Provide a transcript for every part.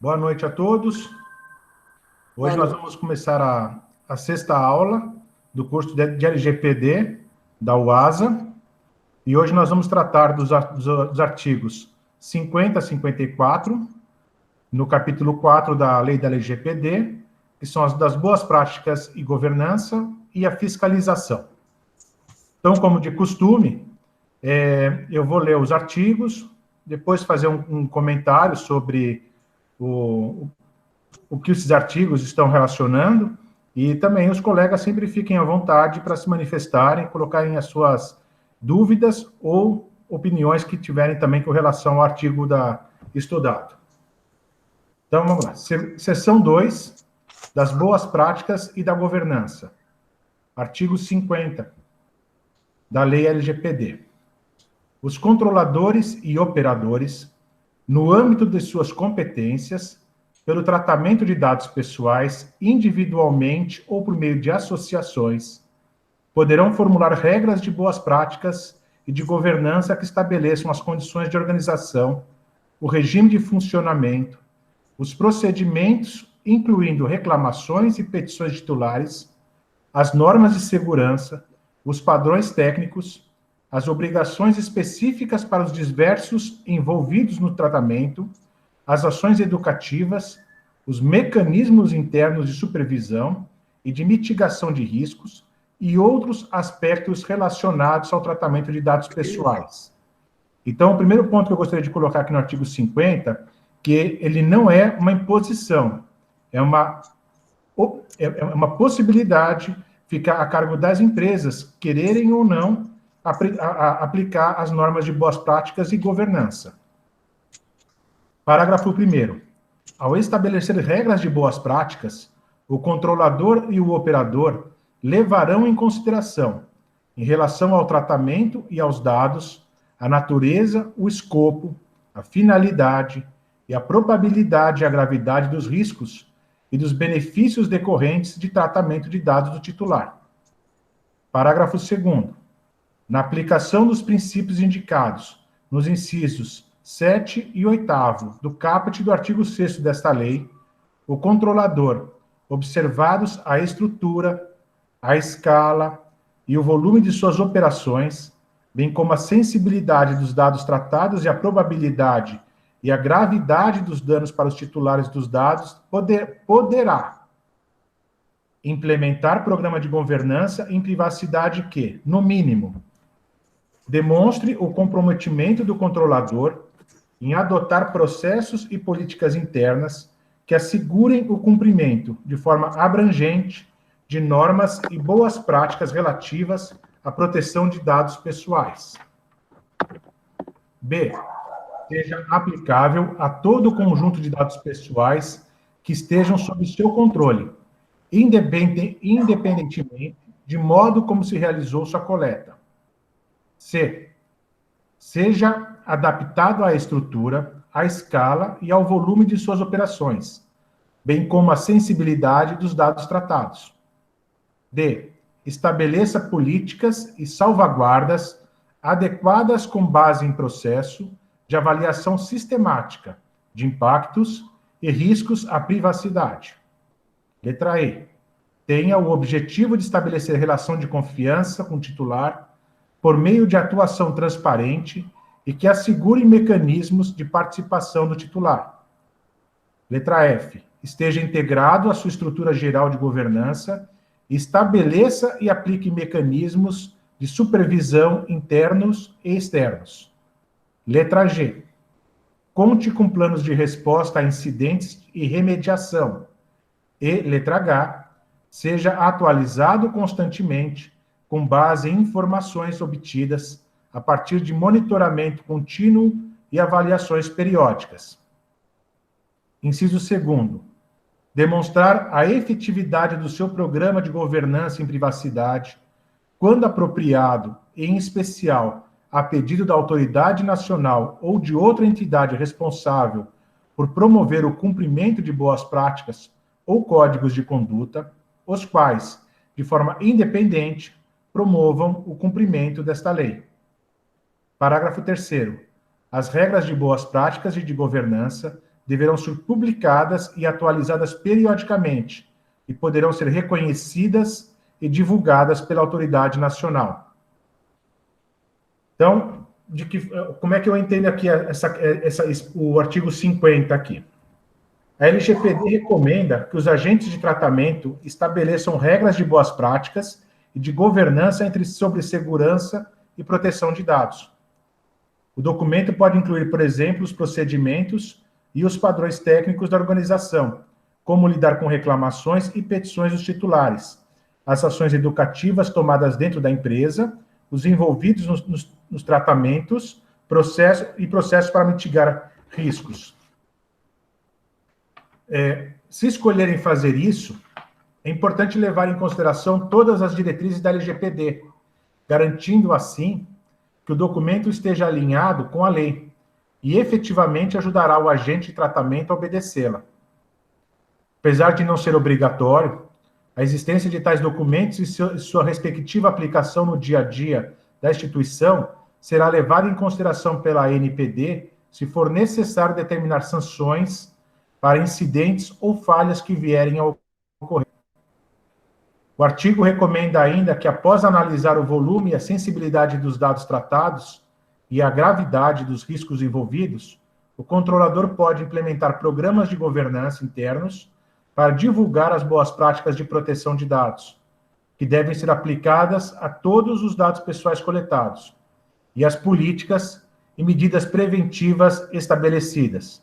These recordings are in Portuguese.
Boa noite a todos. Hoje nós vamos começar a sexta aula do curso de LGPD da UASA. E hoje nós vamos tratar dos artigos 50 a 54, no capítulo 4 da lei da LGPD, que são as das boas práticas e governança e a fiscalização. Então, como de costume, eu vou ler os artigos, depois fazer um comentário sobre o que esses artigos estão relacionando, e também os colegas sempre fiquem à vontade para se manifestarem, colocarem as suas dúvidas ou opiniões que tiverem também com relação ao artigo estudado. Então, vamos lá. Seção 2, das boas práticas e da governança. Artigo 50, da lei LGPD. Os controladores e operadores, no âmbito de suas competências, pelo tratamento de dados pessoais, individualmente ou por meio de associações, poderão formular regras de boas práticas e de governança que estabeleçam as condições de organização, o regime de funcionamento, os procedimentos, incluindo reclamações e petições titulares, as normas de segurança, os padrões técnicos, as obrigações específicas para os diversos envolvidos no tratamento, as ações educativas, os mecanismos internos de supervisão e de mitigação de riscos e outros aspectos relacionados ao tratamento de dados pessoais. Então, o primeiro ponto que eu gostaria de colocar aqui no artigo 50, que ele não é uma imposição, é uma possibilidade ficar a cargo das empresas quererem ou não aplicar as normas de boas práticas e governança. Parágrafo 1º. Ao estabelecer regras de boas práticas, o controlador e o operador levarão em consideração, em relação ao tratamento e aos dados, a natureza, o escopo, a finalidade e a probabilidade e a gravidade dos riscos e dos benefícios decorrentes de tratamento de dados do titular. Parágrafo 2º. Na aplicação dos princípios indicados nos incisos 7 e 8º do caput do artigo 6º desta lei, o controlador, observados a estrutura, a escala e o volume de suas operações, bem como a sensibilidade dos dados tratados e a probabilidade e a gravidade dos danos para os titulares dos dados, poderá implementar programa de governança em privacidade que, no mínimo, demonstre o comprometimento do controlador em adotar processos e políticas internas que assegurem o cumprimento, de forma abrangente, de normas e boas práticas relativas à proteção de dados pessoais. B. Seja aplicável a todo o conjunto de dados pessoais que estejam sob seu controle, independentemente de modo como se realizou sua coleta. C. Seja adaptado à estrutura, à escala e ao volume de suas operações, bem como à sensibilidade dos dados tratados. D. Estabeleça políticas e salvaguardas adequadas com base em processo de avaliação sistemática de impactos e riscos à privacidade. Letra E. Tenha o objetivo de estabelecer relação de confiança com o titular por meio de atuação transparente e que assegure mecanismos de participação do titular. Letra F. Esteja integrado à sua estrutura geral de governança e estabeleça e aplique mecanismos de supervisão internos e externos. Letra G. Conte com planos de resposta a incidentes e remediação. E, letra H, seja atualizado constantemente com base em informações obtidas a partir de monitoramento contínuo e avaliações periódicas. Inciso 2º. Demonstrar a efetividade do seu programa de governança em privacidade, quando apropriado, em especial, a pedido da autoridade nacional ou de outra entidade responsável por promover o cumprimento de boas práticas ou códigos de conduta, os quais, de forma independente, promovam o cumprimento desta lei. Parágrafo 3º. As regras de boas práticas e de governança deverão ser publicadas e atualizadas periodicamente e poderão ser reconhecidas e divulgadas pela autoridade nacional. Então, como é que eu entendo aqui o artigo 50 aqui? A LGPD recomenda que os agentes de tratamento estabeleçam regras de boas práticas e de governança sobre segurança e proteção de dados. O documento pode incluir, por exemplo, os procedimentos e os padrões técnicos da organização, como lidar com reclamações e petições dos titulares, as ações educativas tomadas dentro da empresa, os envolvidos nos tratamentos, processos para mitigar riscos. Se escolherem fazer isso, é importante levar em consideração todas as diretrizes da LGPD, garantindo, assim, que o documento esteja alinhado com a lei e efetivamente ajudará o agente de tratamento a obedecê-la. Apesar de não ser obrigatório, a existência de tais documentos e sua respectiva aplicação no dia a dia da instituição será levada em consideração pela ANPD se for necessário determinar sanções para incidentes ou falhas que vierem a ocorrer. O artigo recomenda ainda que, após analisar o volume e a sensibilidade dos dados tratados e a gravidade dos riscos envolvidos, o controlador pode implementar programas de governança internos para divulgar as boas práticas de proteção de dados, que devem ser aplicadas a todos os dados pessoais coletados, e as políticas e medidas preventivas estabelecidas.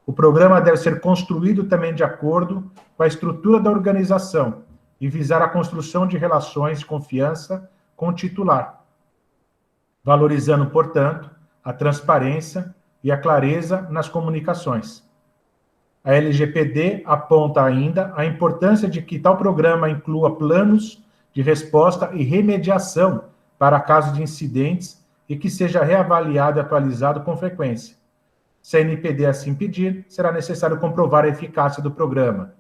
O programa deve ser construído também de acordo com a estrutura da organização e visar a construção de relações de confiança com o titular, valorizando, portanto, a transparência e a clareza nas comunicações. A LGPD aponta ainda a importância de que tal programa inclua planos de resposta e remediação para casos de incidentes e que seja reavaliado e atualizado com frequência. Se a NPD assim pedir, será necessário comprovar a eficácia do programa.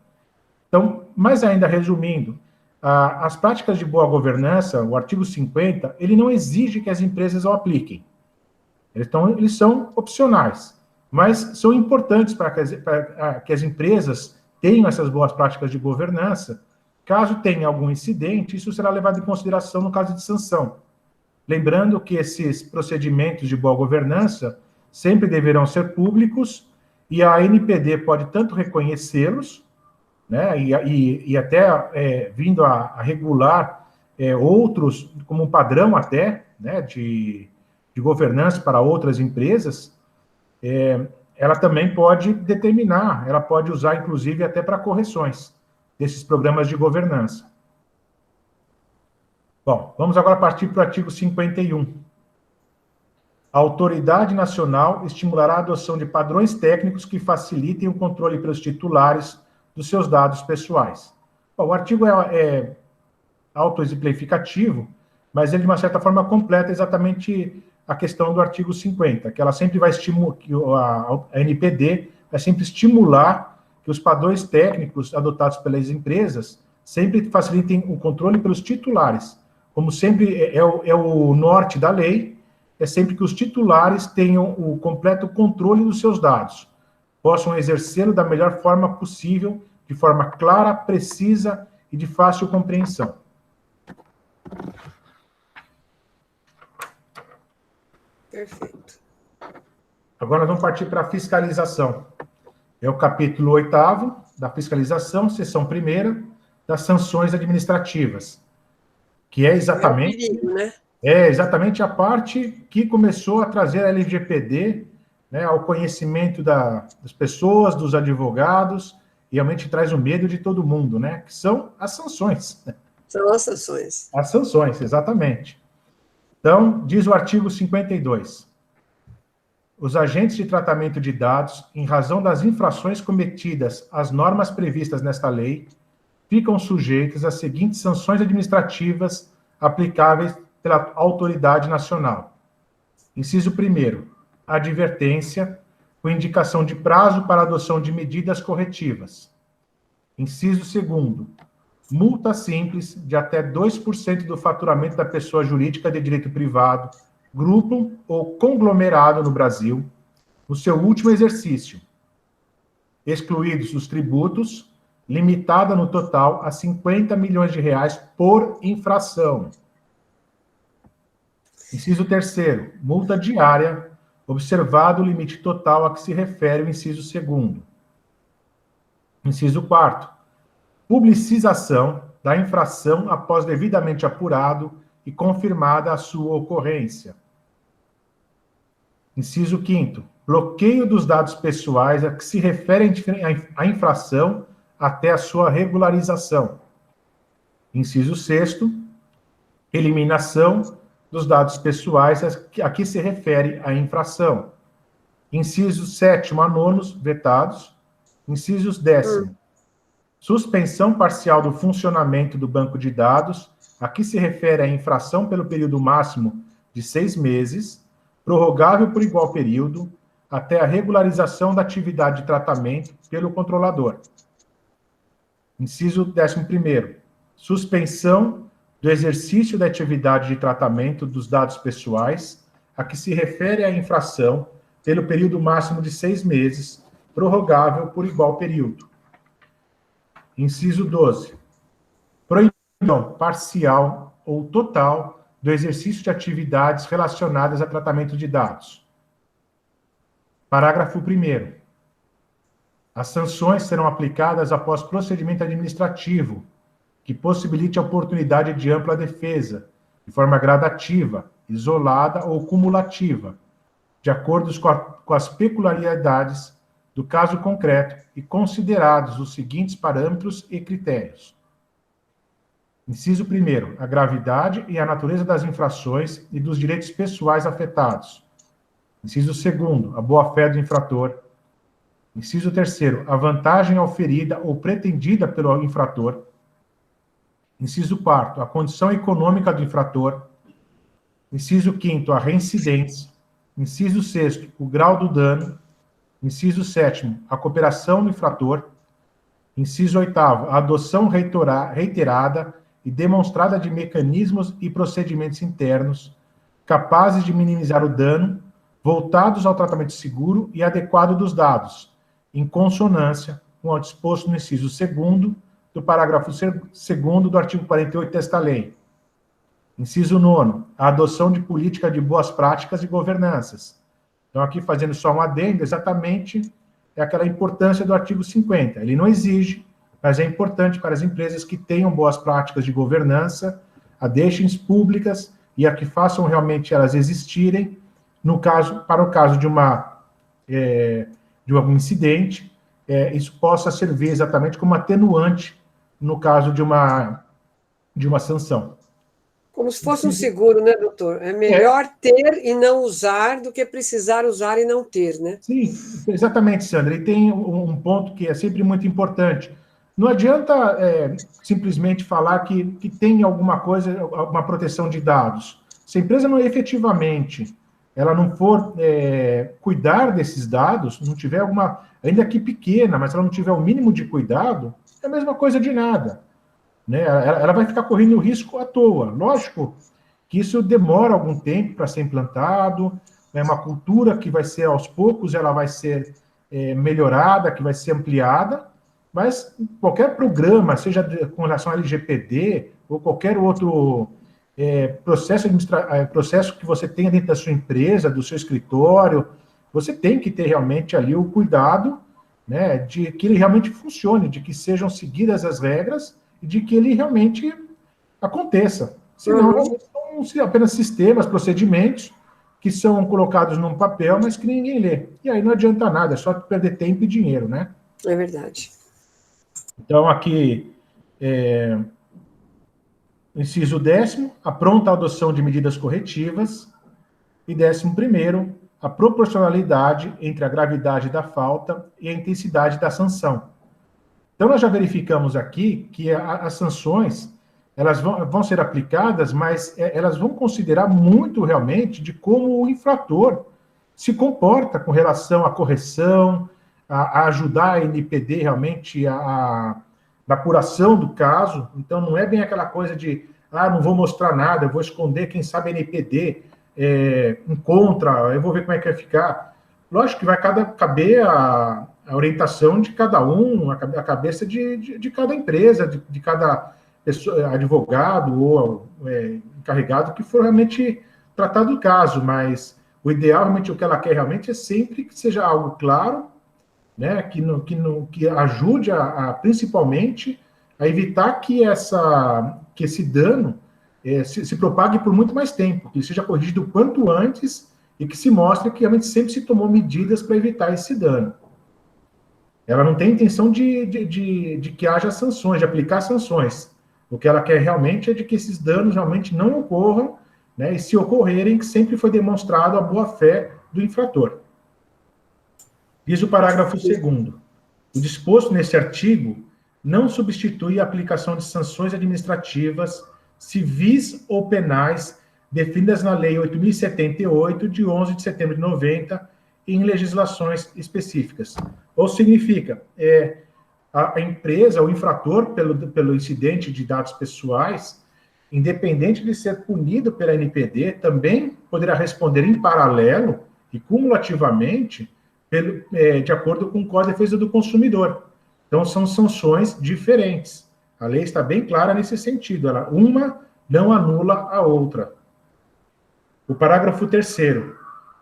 Então, mais ainda resumindo, as práticas de boa governança, o artigo 50, ele não exige que as empresas o apliquem. Eles são opcionais, mas são importantes para que as empresas tenham essas boas práticas de governança. Caso tenha algum incidente, isso será levado em consideração no caso de sanção. Lembrando que esses procedimentos de boa governança sempre deverão ser públicos e a ANPD pode tanto reconhecê-los, né, e até vindo a regular outros, como um padrão até, né, de governança para outras empresas, ela também pode determinar, ela pode usar, inclusive, até para correções desses programas de governança. Bom, vamos agora partir para o artigo 51. A autoridade nacional estimulará a adoção de padrões técnicos que facilitem o controle pelos titulares dos seus dados pessoais. Bom, o artigo é autoexemplificativo, mas ele, de uma certa forma, completa exatamente a questão do artigo 50, que ela sempre vai estimular, que a NPD vai sempre estimular que os padrões técnicos adotados pelas empresas sempre facilitem o controle pelos titulares. Como sempre é o norte da lei, é sempre que os titulares tenham o completo controle dos seus dados, possam exercê-lo da melhor forma possível, de forma clara, precisa e de fácil compreensão. Perfeito. Agora nós vamos partir para a fiscalização. É o capítulo 8º da fiscalização, seção 1ª, das sanções administrativas, que é exatamente... É o perigo, né? É exatamente a parte que começou a trazer a LGPD, né, ao conhecimento das pessoas, dos advogados, e realmente traz o medo de todo mundo, né? Que são as sanções. São as sanções. As sanções, exatamente. Então, diz o artigo 52. Os agentes de tratamento de dados, em razão das infrações cometidas às normas previstas nesta lei, ficam sujeitos às seguintes sanções administrativas aplicáveis pela autoridade nacional. Inciso 1º, advertência, com indicação de prazo para adoção de medidas corretivas. Inciso 2º, multa simples de até 2% do faturamento da pessoa jurídica de direito privado, grupo ou conglomerado no Brasil, no seu último exercício, excluídos os tributos, limitada no total a 50 milhões de reais por infração. Inciso 3º, multa diária, observado o limite total a que se refere o inciso 2º. Inciso 4º, publicização da infração após devidamente apurado e confirmada a sua ocorrência. Inciso 5º, bloqueio dos dados pessoais a que se refere a infração até a sua regularização. Inciso 6º, eliminação dos dados pessoais a que se refere a infração. Incisos 7º a 9º, vetados. Incisos 10º, suspensão parcial do funcionamento do banco de dados a que se refere a infração pelo período máximo de 6 meses, prorrogável por igual período, até a regularização da atividade de tratamento pelo controlador. Inciso 11º, suspensão do exercício da atividade de tratamento dos dados pessoais a que se refere a infração pelo período máximo de 6 meses, prorrogável por igual período. Inciso 12, proibição parcial ou total do exercício de atividades relacionadas a tratamento de dados. Parágrafo 1º. As sanções serão aplicadas após procedimento administrativo, que possibilite a oportunidade de ampla defesa, de forma gradativa, isolada ou cumulativa, de acordo com as peculiaridades do caso concreto e considerados os seguintes parâmetros e critérios. Inciso 1º, a gravidade e a natureza das infrações e dos direitos pessoais afetados. Inciso 2º, a boa-fé do infrator. Inciso 3º, a vantagem oferida ou pretendida pelo infrator. Inciso 4º, a condição econômica do infrator. Inciso 5º, a reincidência. Inciso 6º, o grau do dano. Inciso 7º, a cooperação do infrator. Inciso 8º, a adoção reiterada e demonstrada de mecanismos e procedimentos internos capazes de minimizar o dano, voltados ao tratamento seguro e adequado dos dados, em consonância com o disposto no inciso 2º do parágrafo 2º do artigo 48 desta lei. Inciso 9º, a adoção de política de boas práticas e governanças. Então, aqui fazendo só um adendo, exatamente é aquela importância do artigo 50. Ele não exige, mas é importante para as empresas que tenham boas práticas de governança, a deixem públicas e a que façam realmente elas existirem, para o caso de algum incidente, isso possa servir exatamente como atenuante no caso de uma sanção. Como se fosse um seguro, né, doutor? É melhor ter e não usar do que precisar usar e não ter, né? Sim, exatamente, Sandra. E tem um ponto que é sempre muito importante. Não adianta simplesmente falar que tem alguma coisa, alguma proteção de dados. Se a empresa não efetivamente ela não for cuidar desses dados, não tiver ainda que pequena, mas ela não tiver o mínimo de cuidado, é a mesma coisa de nada. Né? Ela vai ficar correndo risco à toa. Lógico que isso demora algum tempo para ser implantado, é uma cultura que vai ser, aos poucos, ela vai ser melhorada, que vai ser ampliada, mas qualquer programa, seja com relação ao LGPD ou qualquer outro processo que você tenha dentro da sua empresa, do seu escritório, você tem que ter realmente ali o cuidado, né, de que ele realmente funcione, de que sejam seguidas as regras e de que ele realmente aconteça. Senão, são apenas sistemas, procedimentos que são colocados num papel, mas que ninguém lê. E aí não adianta nada, é só perder tempo e dinheiro, né? É verdade. Então, aqui, inciso 10º, a pronta adoção de medidas corretivas. E 11º, a proporcionalidade entre a gravidade da falta e a intensidade da sanção. Então, nós já verificamos aqui que as sanções, elas vão ser aplicadas, mas elas vão considerar muito, realmente, de como o infrator se comporta com relação à correção, a ajudar a NPD, realmente, na apuração do caso. Então, não é bem aquela coisa de, não vou mostrar nada, eu vou esconder, quem sabe a NPD encontra, eu vou ver como é que vai ficar. Lógico que vai caber a orientação de cada um, a cabeça de cada empresa, de cada pessoa, advogado ou encarregado que for realmente tratado o caso, mas o ideal, realmente, o que ela quer realmente é sempre que seja algo claro, né, que ajude principalmente a evitar que esse dano se propague por muito mais tempo, que seja corrigido o quanto antes e que se mostre que realmente sempre se tomou medidas para evitar esse dano. Ela não tem intenção de que haja sanções, de aplicar sanções. O que ela quer realmente é de que esses danos realmente não ocorram, né, e se ocorrerem, que sempre foi demonstrado a boa-fé do infrator. Diz o parágrafo 2º. O disposto nesse artigo não substitui a aplicação de sanções administrativas, civis ou penais definidas na Lei 8.078, de 11 de setembro de 90, em legislações específicas. Ou significa, a empresa, o infrator, pelo incidente de dados pessoais, independente de ser punido pela NPD, também poderá responder em paralelo e cumulativamente de acordo com o Código de Defesa do Consumidor. Então, são sanções diferentes. A lei está bem clara nesse sentido. Uma não anula a outra. O parágrafo 3º.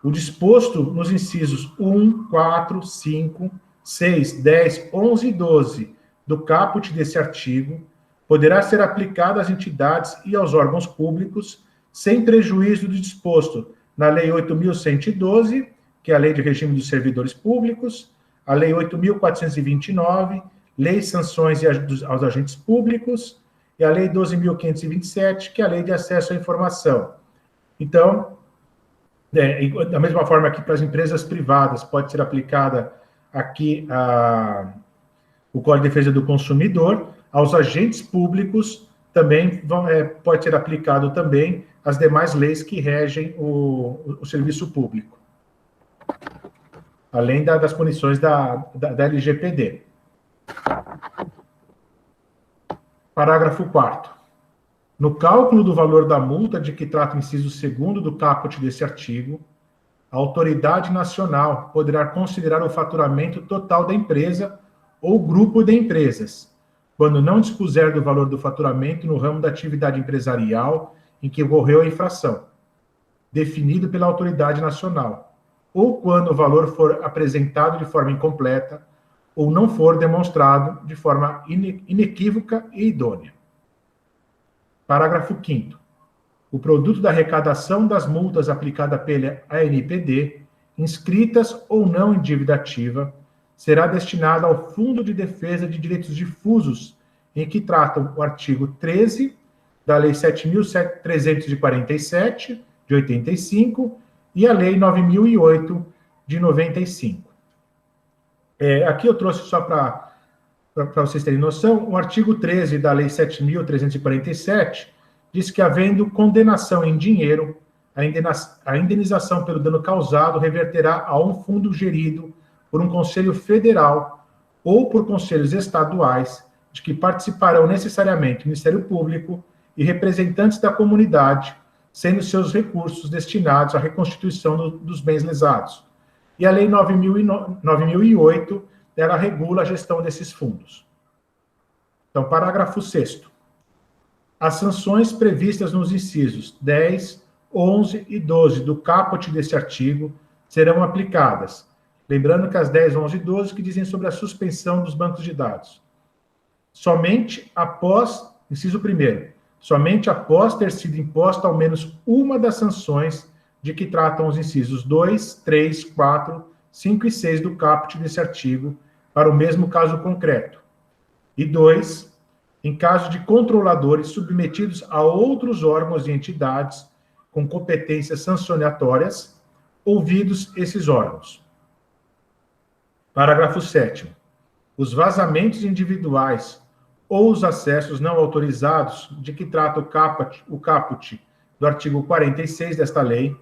O disposto nos incisos 1, 4, 5, 6, 10, 11 e 12 do caput desse artigo poderá ser aplicado às entidades e aos órgãos públicos sem prejuízo do disposto na Lei 8.112, que é a Lei de Regime dos Servidores Públicos, a Lei 8.429, Lei de Sanções aos Agentes Públicos, e a Lei 12.527, que é a Lei de Acesso à Informação. Então, da mesma forma que para as empresas privadas pode ser aplicada aqui o Código de Defesa do Consumidor, aos agentes públicos também pode ser aplicado também as demais leis que regem o serviço público, além das punições da LGPD. Parágrafo 4º. No cálculo do valor da multa de que trata o inciso 2º do caput desse artigo, a autoridade nacional poderá considerar o faturamento total da empresa ou grupo de empresas, quando não dispuser do valor do faturamento no ramo da atividade empresarial em que ocorreu a infração, definido pela autoridade nacional, ou quando o valor for apresentado de forma incompleta ou não for demonstrado de forma inequívoca e idônea. Parágrafo 5º. O produto da arrecadação das multas aplicada pela ANPD, inscritas ou não em dívida ativa, será destinado ao Fundo de Defesa de Direitos Difusos, em que tratam o artigo 13 da Lei 7.347, de 85, e a Lei 9.008, de 95. Aqui eu trouxe só para vocês terem noção, o artigo 13 da Lei 7.347 diz que, havendo condenação em dinheiro, a indenização pelo dano causado reverterá a um fundo gerido por um conselho federal ou por conselhos estaduais, de que participarão necessariamente o Ministério Público e representantes da comunidade, sendo seus recursos destinados à reconstituição dos bens lesados. E a Lei 9.008, ela regula a gestão desses fundos. Então, parágrafo 6º. As sanções previstas nos incisos 10, 11 e 12 do caput desse artigo serão aplicadas. Lembrando que as 10, 11 e 12 que dizem sobre a suspensão dos bancos de dados. Somente após, inciso 1º, somente após ter sido imposta ao menos uma das sanções de que tratam os incisos 2, 3, 4, 5 e 6 do caput desse artigo, para o mesmo caso concreto. E 2, em caso de controladores submetidos a outros órgãos e entidades com competências sancionatórias, ouvidos esses órgãos. Parágrafo 7º. Os vazamentos individuais ou os acessos não autorizados de que trata o caput do artigo 46 desta lei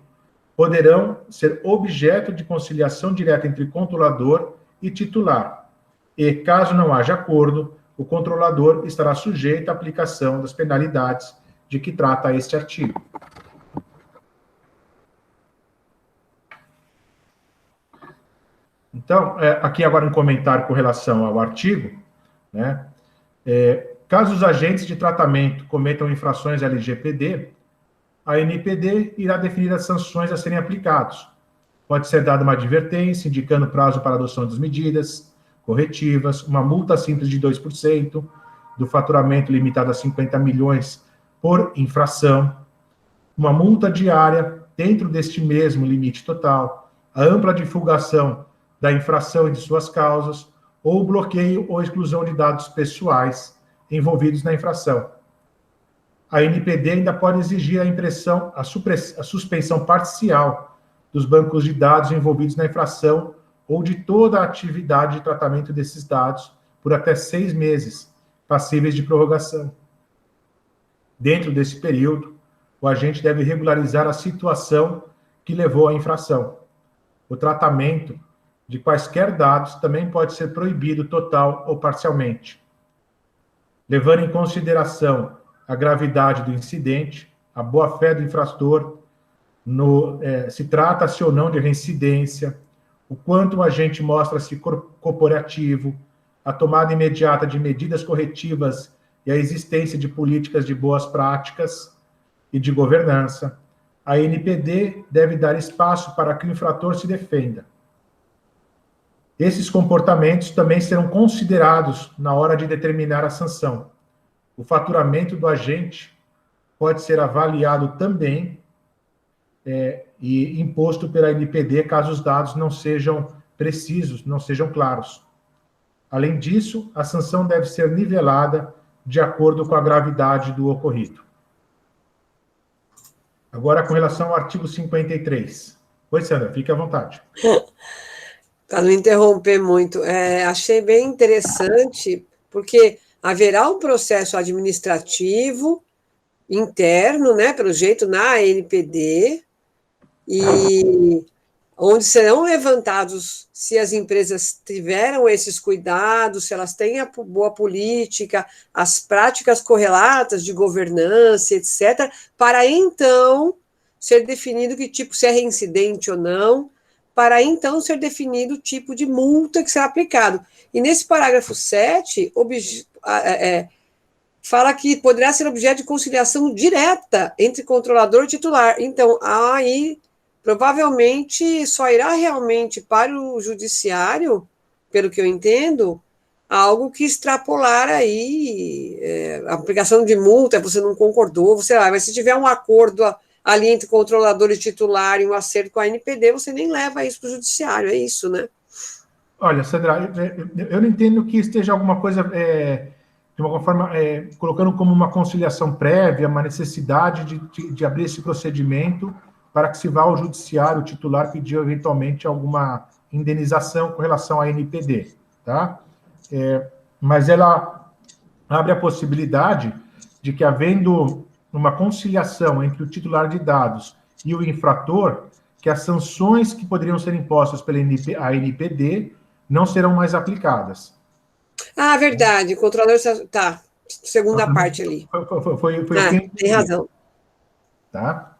poderão ser objeto de conciliação direta entre controlador e titular, e, caso não haja acordo, o controlador estará sujeito à aplicação das penalidades de que trata este artigo. Então, aqui agora um comentário com relação ao artigo, né? Caso os agentes de tratamento cometam infrações LGPD, a ANPD irá definir as sanções a serem aplicadas. Pode ser dada uma advertência, indicando prazo para adoção das medidas corretivas, uma multa simples de 2% do faturamento limitado a 50 milhões por infração, uma multa diária dentro deste mesmo limite total, a ampla divulgação da infração e de suas causas, ou bloqueio ou exclusão de dados pessoais envolvidos na infração. A NPD ainda pode exigir a suspensão parcial dos bancos de dados envolvidos na infração ou de toda a atividade de tratamento desses dados por até 6 meses, passíveis de prorrogação. Dentro desse período, o agente deve regularizar a situação que levou à infração. O tratamento de quaisquer dados também pode ser proibido total ou parcialmente. Levando em consideração a gravidade do incidente, a boa-fé do infrator, se trata-se ou não de reincidência, o quanto o agente mostra-se cooperativo, a tomada imediata de medidas corretivas e a existência de políticas de boas práticas e de governança, a NPD deve dar espaço para que o infrator se defenda. Esses comportamentos também serão considerados na hora de determinar a sanção. O faturamento do agente pode ser avaliado também e imposto pela NPD caso os dados não sejam precisos, não sejam claros. Além disso, a sanção deve ser nivelada de acordo com a gravidade do ocorrido. Agora, com relação ao artigo 53. Oi, Sandra, fique à vontade. Para não interromper muito, achei bem interessante, porque haverá um processo administrativo interno, né, pelo jeito, na ANPD, e onde serão levantados se as empresas tiveram esses cuidados, se elas têm a boa política, as práticas correlatas de governança, etc., para então ser definido que tipo, se é reincidente ou não, para então ser definido o tipo de multa que será aplicado. E nesse parágrafo 7, fala que poderá ser objeto de conciliação direta entre controlador e titular. Então, aí, provavelmente, só irá realmente para o judiciário, pelo que eu entendo, algo que extrapolar aí a aplicação de multa, você não concordou, você vai, mas se tiver um acordo ali entre controlador e titular e um acerto com a NPD, você nem leva isso para o judiciário, é isso, né? Olha, Sandra, eu não entendo que esteja alguma coisa, de alguma forma, colocando como uma conciliação prévia, uma necessidade de abrir esse procedimento para que se vá ao judiciário, o titular pedir eventualmente alguma indenização com relação à NPD, tá? Mas ela abre a possibilidade de que, havendo uma conciliação entre o titular de dados e o infrator, que as sanções que poderiam ser impostas pela ANPD não serão mais aplicadas. Ah, verdade, o controlador... Tá, segunda parte ali. Foi o que eu entendi. Tem razão. Tá?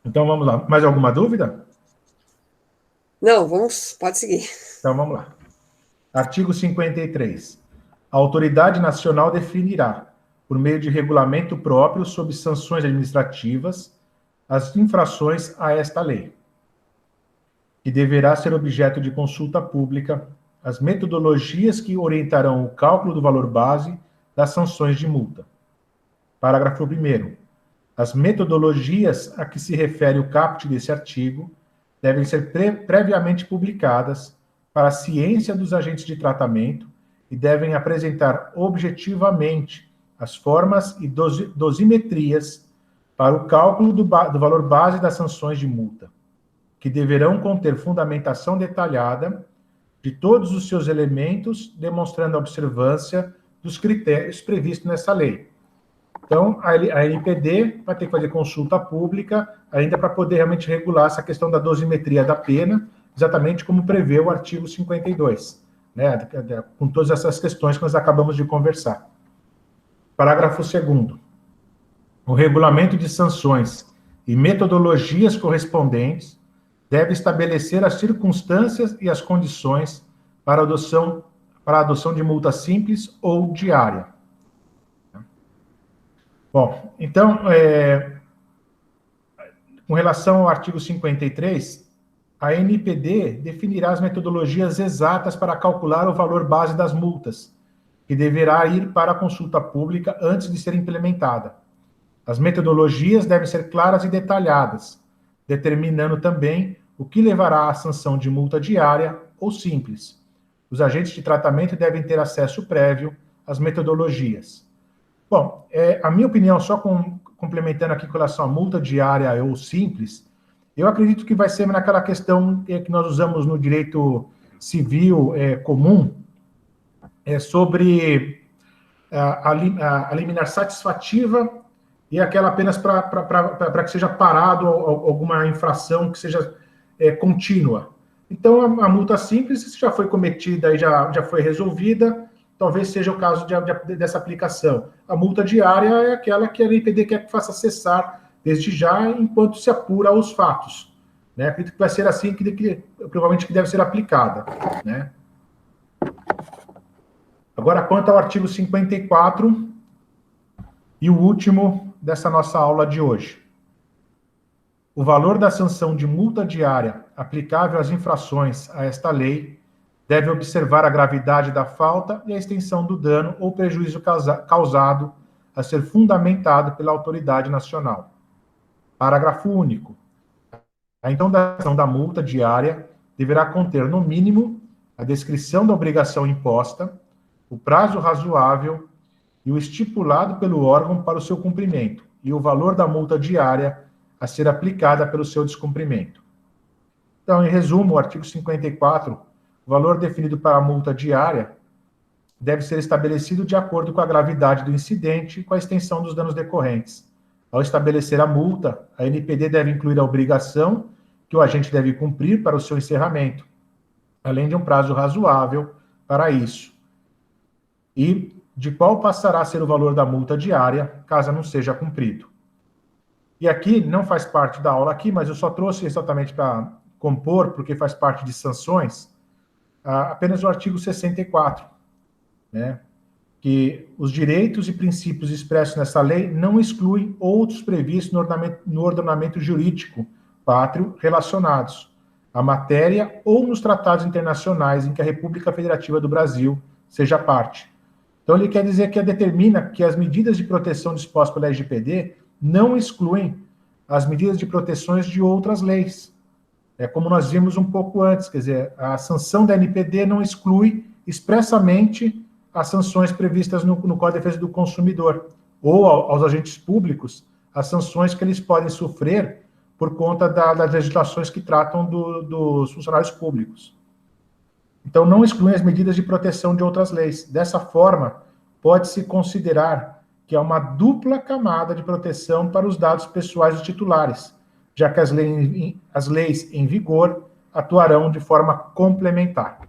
Então, vamos lá. Mais alguma dúvida? Não, pode seguir. Então, vamos lá. Artigo 53. A autoridade nacional definirá, por meio de regulamento próprio sob sanções administrativas, as infrações a esta lei, e deverá ser objeto de consulta pública as metodologias que orientarão o cálculo do valor base das sanções de multa. Parágrafo 1º. As metodologias a que se refere o caput desse artigo devem ser previamente publicadas para a ciência dos agentes de tratamento e devem apresentar objetivamente as formas e dosimetrias para o cálculo do valor base das sanções de multa, que deverão conter fundamentação detalhada de todos os seus elementos, demonstrando a observância dos critérios previstos nessa lei. Então, a NPD vai ter que fazer consulta pública ainda para poder realmente regular essa questão da dosimetria da pena, exatamente como prevê o artigo 52, né, com todas essas questões que nós acabamos de conversar. Parágrafo 2º. O regulamento de sanções e metodologias correspondentes deve estabelecer as circunstâncias e as condições para a adoção de multa simples ou diária. Bom, então, com relação ao artigo 53, a NPD definirá as metodologias exatas para calcular o valor base das multas, que deverá ir para a consulta pública antes de ser implementada. As metodologias devem ser claras e detalhadas, determinando também o que levará à sanção de multa diária ou simples. Os agentes de tratamento devem ter acesso prévio às metodologias. Bom, a minha opinião, só complementando aqui com relação à multa diária ou simples, eu acredito que vai ser naquela questão que nós usamos no direito civil comum, sobre a liminar satisfativa e aquela apenas para que seja parado alguma infração que seja contínua. Então, a multa simples já foi cometida e já foi resolvida, talvez seja o caso dessa aplicação. A multa diária é aquela que a LPD quer que faça cessar desde já, enquanto se apura os fatos. Né? Acredito que vai ser assim que provavelmente que deve ser aplicada. Né? Agora, quanto ao artigo 54, e o último dessa nossa aula de hoje. O valor da sanção de multa diária aplicável às infrações a esta lei deve observar a gravidade da falta e a extensão do dano ou prejuízo causado a ser fundamentado pela autoridade nacional. Parágrafo único. A intenção da multa diária deverá conter, no mínimo, a descrição da obrigação imposta, o prazo razoável e o estipulado pelo órgão para o seu cumprimento, e o valor da multa diária a ser aplicada pelo seu descumprimento. Então, em resumo, o artigo 54, o valor definido para a multa diária deve ser estabelecido de acordo com a gravidade do incidente e com a extensão dos danos decorrentes. Ao estabelecer a multa, a NPD deve incluir a obrigação que o agente deve cumprir para o seu encerramento, além de um prazo razoável para isso. E de qual passará a ser o valor da multa diária, caso não seja cumprido. E aqui, não faz parte da aula aqui, mas eu só trouxe exatamente para compor, porque faz parte de sanções, apenas o artigo 64, né? Que os direitos e princípios expressos nessa lei não excluem outros previstos no ordenamento jurídico pátrio relacionados à matéria ou nos tratados internacionais em que a República Federativa do Brasil seja parte. Então, ele quer dizer que determina que as medidas de proteção dispostas pela LGPD não excluem as medidas de proteções de outras leis. É como nós vimos um pouco antes, quer dizer, a sanção da NPD não exclui expressamente as sanções previstas no Código de Defesa do Consumidor, ou aos agentes públicos, as sanções que eles podem sofrer por conta das legislações que tratam dos funcionários públicos. Então, não excluem as medidas de proteção de outras leis. Dessa forma, pode-se considerar que há uma dupla camada de proteção para os dados pessoais dos titulares, já que as leis em vigor atuarão de forma complementar.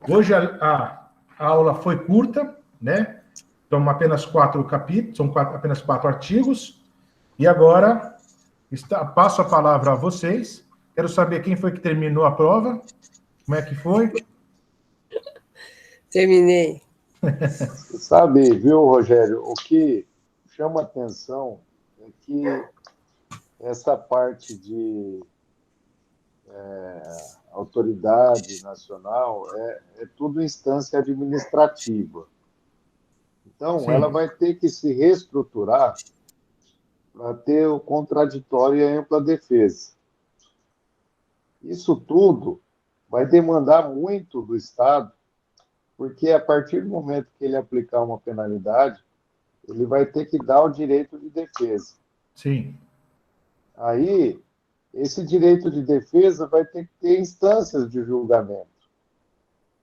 Hoje a aula foi curta, né? São apenas 4 capítulos, apenas 4 artigos, e agora passo a palavra a vocês. Quero saber quem foi que terminou a prova. Como é que foi? Terminei. Sabe, viu, Rogério, o que chama atenção é que essa parte de autoridade nacional é tudo instância administrativa. Então, Sim. Ela vai ter que se reestruturar para ter o contraditório e a ampla defesa. Isso tudo vai demandar muito do Estado, porque a partir do momento que ele aplicar uma penalidade, ele vai ter que dar o direito de defesa. Sim. Aí, esse direito de defesa vai ter que ter instâncias de julgamento.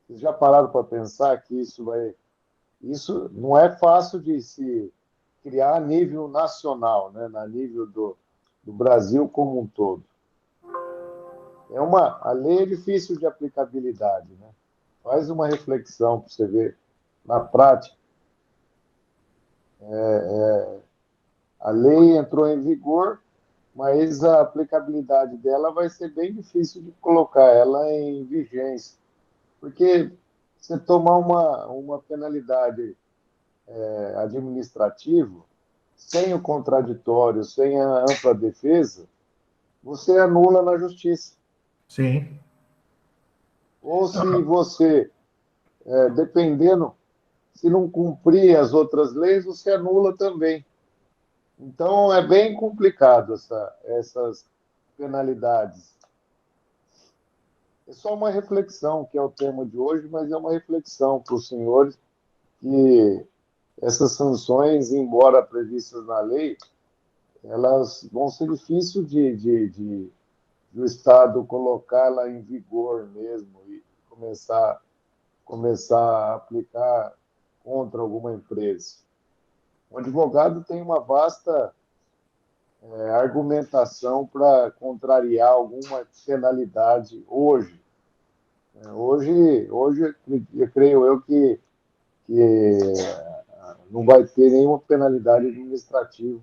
Vocês já pararam para pensar que isso não é fácil de se criar a nível nacional, né? A nível do Brasil como um todo. A lei é difícil de aplicabilidade, né? Faz uma reflexão para você ver na prática. A lei entrou em vigor, mas a aplicabilidade dela vai ser bem difícil de colocar ela em vigência, porque você tomar uma penalidade administrativa, sem o contraditório, sem a ampla defesa, você anula na justiça. Sim. Ou se você, dependendo, se não cumprir as outras leis, você anula também. Então, é bem complicado essas penalidades. É só uma reflexão, que é o tema de hoje, mas é uma reflexão para os senhores que essas sanções, embora previstas na lei, elas vão ser difíceis de o Estado colocá-la em vigor mesmo e começar a aplicar contra alguma empresa. O advogado tem uma vasta argumentação para contrariar alguma penalidade hoje. Hoje eu creio eu que não vai ter nenhuma penalidade administrativa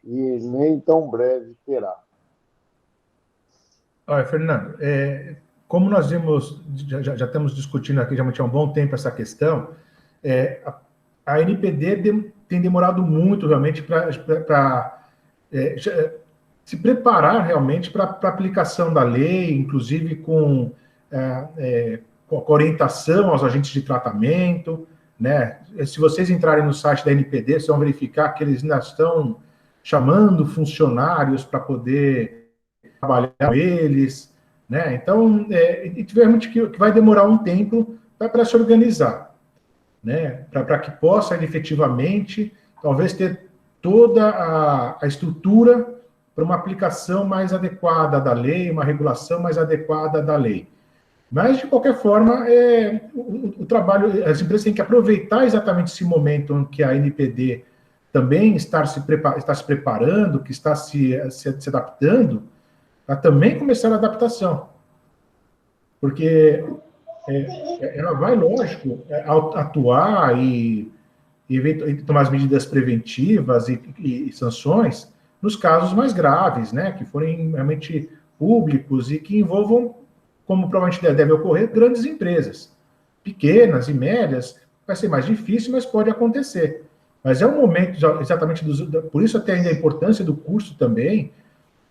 e nem tão breve terá. Olha, Fernando, como nós vimos, já estamos discutindo aqui já há um bom tempo essa questão, a NPD tem demorado muito realmente para se preparar realmente para a aplicação da lei, inclusive com orientação aos agentes de tratamento, né? Se vocês entrarem no site da NPD, vocês vão verificar que eles ainda estão chamando funcionários para poder trabalhar com eles, né? Então, realmente que vai demorar um tempo para se organizar, né? Para que possa efetivamente, talvez, ter toda a estrutura para uma aplicação mais adequada da lei, uma regulação mais adequada da lei. Mas, de qualquer forma, o trabalho, as empresas têm que aproveitar exatamente esse momento em que a NPD também está se preparando, que está se adaptando, para também começar a adaptação. Porque ela vai, lógico, atuar e tomar as medidas preventivas e sanções nos casos mais graves, né, que forem realmente públicos e que envolvam, como provavelmente deve ocorrer, grandes empresas. Pequenas e médias, vai ser mais difícil, mas pode acontecer. Mas é um momento exatamente, por isso até ainda a importância do curso também,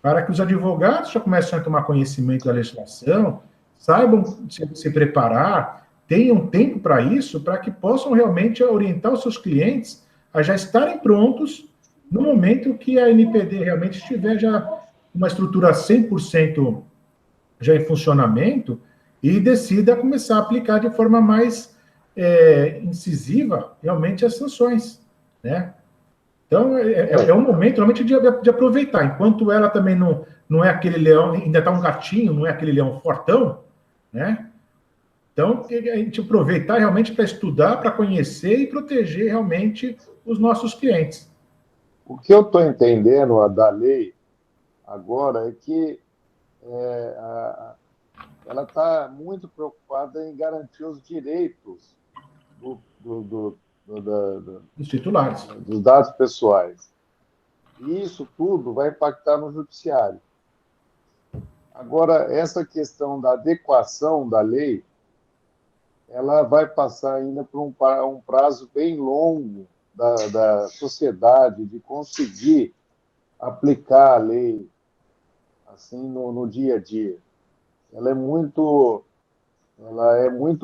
para que os advogados já comecem a tomar conhecimento da legislação, saibam se preparar, tenham tempo para isso, para que possam realmente orientar os seus clientes a já estarem prontos no momento que a NPD realmente estiver já uma estrutura 100% já em funcionamento e decida começar a aplicar de forma mais incisiva realmente as sanções, né? Então, é um momento realmente de aproveitar. Enquanto ela também não é aquele leão, ainda está um gatinho, não é aquele leão fortão, né? Então, a gente aproveitar realmente para estudar, para conhecer e proteger realmente os nossos clientes. O que eu estou entendendo da lei agora é que ela está muito preocupada em garantir os direitos Dos titulares. dos dados pessoais. E isso tudo vai impactar no judiciário. Agora, essa questão da adequação da lei, ela vai passar ainda por um prazo bem longo da sociedade de conseguir aplicar a lei assim no dia a dia. Ela é muito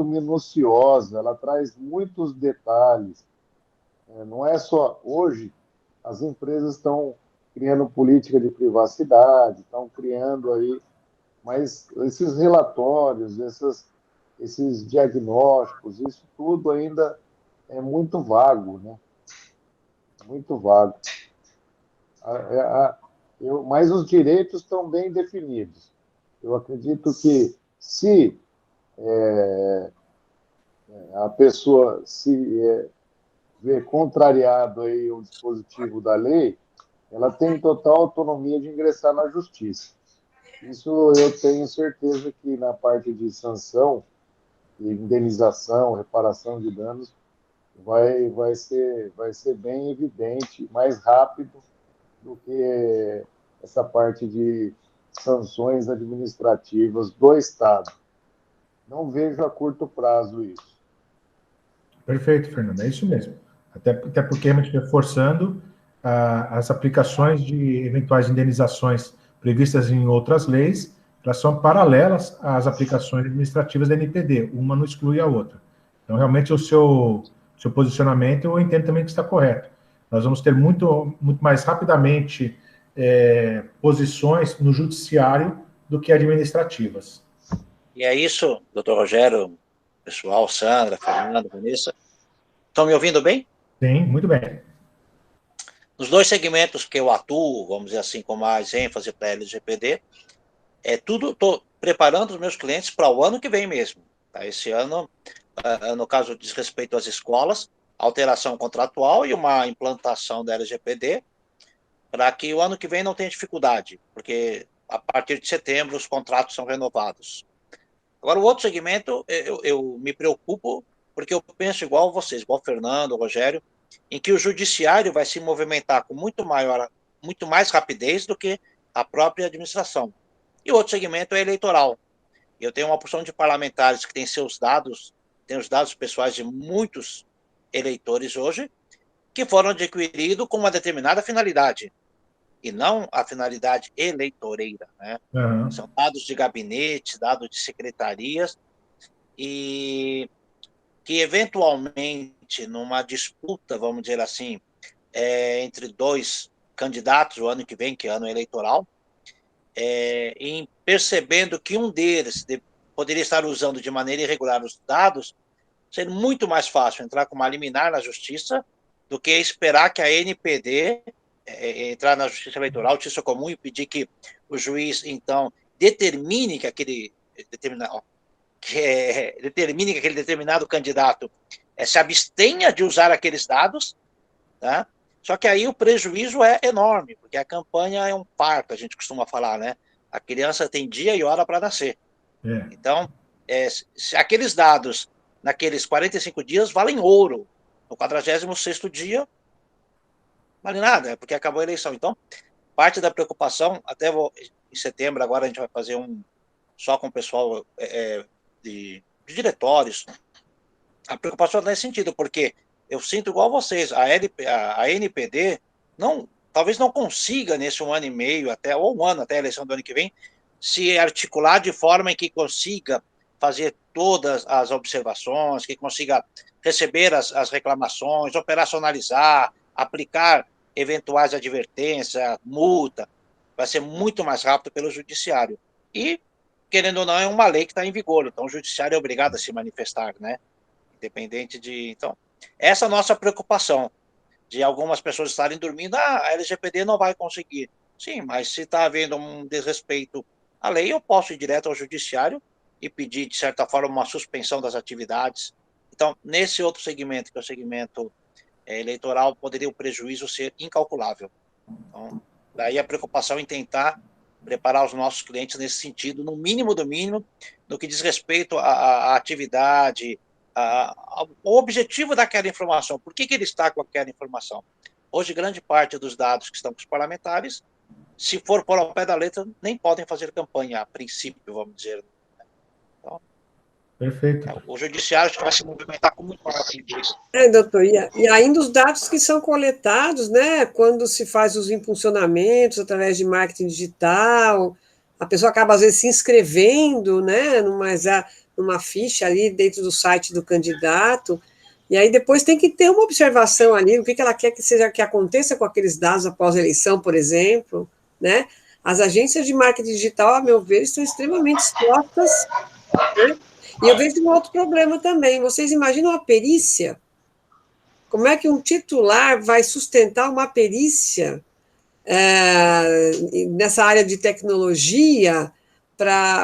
minuciosa, ela traz muitos detalhes. Não é só hoje as empresas estão criando política de privacidade, estão criando aí, mas esses relatórios, esses diagnósticos, isso tudo ainda é muito vago, né? Muito vago. Mas os direitos estão bem definidos. Eu acredito que se a pessoa se vê contrariado aí o dispositivo da lei, ela tem total autonomia de ingressar na justiça. Isso eu tenho certeza que na parte de sanção, indenização, reparação de danos, vai ser bem evidente, mais rápido do que essa parte de sanções administrativas do Estado. Não vejo a curto prazo isso. Perfeito, Fernando, é isso mesmo. Até porque a gente reforçando as aplicações de eventuais indenizações previstas em outras leis, elas são paralelas às aplicações administrativas da NPD, uma não exclui a outra. Então, realmente, o seu posicionamento, eu entendo também que está correto. Nós vamos ter muito mais rapidamente posições no judiciário do que administrativas. E é isso, doutor Rogério, pessoal, Sandra, Fernanda, Vanessa. Estão me ouvindo bem? Sim, muito bem. Nos dois segmentos que eu atuo, vamos dizer assim, com mais ênfase para a LGPD, estou preparando os meus clientes para o ano que vem mesmo. Tá? Esse ano, no caso diz respeito às escolas, alteração contratual e uma implantação da LGPD, para que o ano que vem não tenha dificuldade, porque a partir de setembro os contratos são renovados. Agora, o outro segmento, eu me preocupo, porque eu penso igual vocês, igual o Fernando, o Rogério, em que o judiciário vai se movimentar com muito mais rapidez do que a própria administração. E o outro segmento é eleitoral. Eu tenho uma porção de parlamentares que têm seus dados, tem os dados pessoais de muitos eleitores hoje, que foram adquiridos com uma determinada finalidade, e não a finalidade eleitoreira, né? Uhum. São dados de gabinete, dados de secretarias, e que eventualmente, numa disputa, vamos dizer assim, entre dois candidatos, o ano que vem, que é ano eleitoral, em percebendo que um deles poderia estar usando de maneira irregular os dados, seria muito mais fácil entrar com uma liminar na justiça do que esperar que a NPD entrar na justiça eleitoral, justiça comum, e pedir que o juiz, então, determine que aquele determinado candidato se abstenha de usar aqueles dados, tá? Só que aí o prejuízo é enorme, porque a campanha é um parto, a gente costuma falar, né? A criança tem dia e hora para nascer. Então, se aqueles dados, naqueles 45 dias, valem ouro. No 46º dia, vale nada, porque acabou a eleição. Então, parte da preocupação, em setembro, agora a gente vai fazer só com o pessoal de diretórios. A preocupação é nesse sentido, porque eu sinto igual vocês, a NPD talvez não consiga nesse 1 ano e meio, ou 1 ano até a eleição do ano que vem, se articular de forma em que consiga fazer todas as observações, que consiga receber as reclamações, operacionalizar, aplicar eventuais advertências, multa. Vai ser muito mais rápido pelo judiciário. E, querendo ou não, é uma lei que está em vigor, então o judiciário é obrigado a se manifestar, né? Independente de... Então, essa é a nossa preocupação, de algumas pessoas estarem dormindo, a LGPD não vai conseguir. Sim, mas se está havendo um desrespeito à lei, eu posso ir direto ao judiciário e pedir, de certa forma, uma suspensão das atividades. Então, nesse outro segmento, que é o segmento eleitoral, poderia o prejuízo ser incalculável. Então, daí a preocupação em tentar preparar os nossos clientes nesse sentido, no mínimo do mínimo, no que diz respeito à atividade, ao objetivo daquela informação. Por que ele está com aquela informação? Hoje, grande parte dos dados que estão com os parlamentares, se for por ao pé da letra, nem podem fazer campanha, a princípio, vamos dizer. Então, perfeito. O judiciário vai se movimentar com muito maior disso. Doutor, e ainda os dados que são coletados, né, quando se faz os impulsionamentos através de marketing digital, a pessoa acaba, às vezes, se inscrevendo, né, numa ficha ali dentro do site do candidato, e aí depois tem que ter uma observação ali, o que ela quer que aconteça com aqueles dados após a eleição, por exemplo, né? As agências de marketing digital, a meu ver, estão extremamente expostas, né? E eu vejo um outro problema também. Vocês imaginam a perícia? Como é que um titular vai sustentar uma perícia nessa área de tecnologia,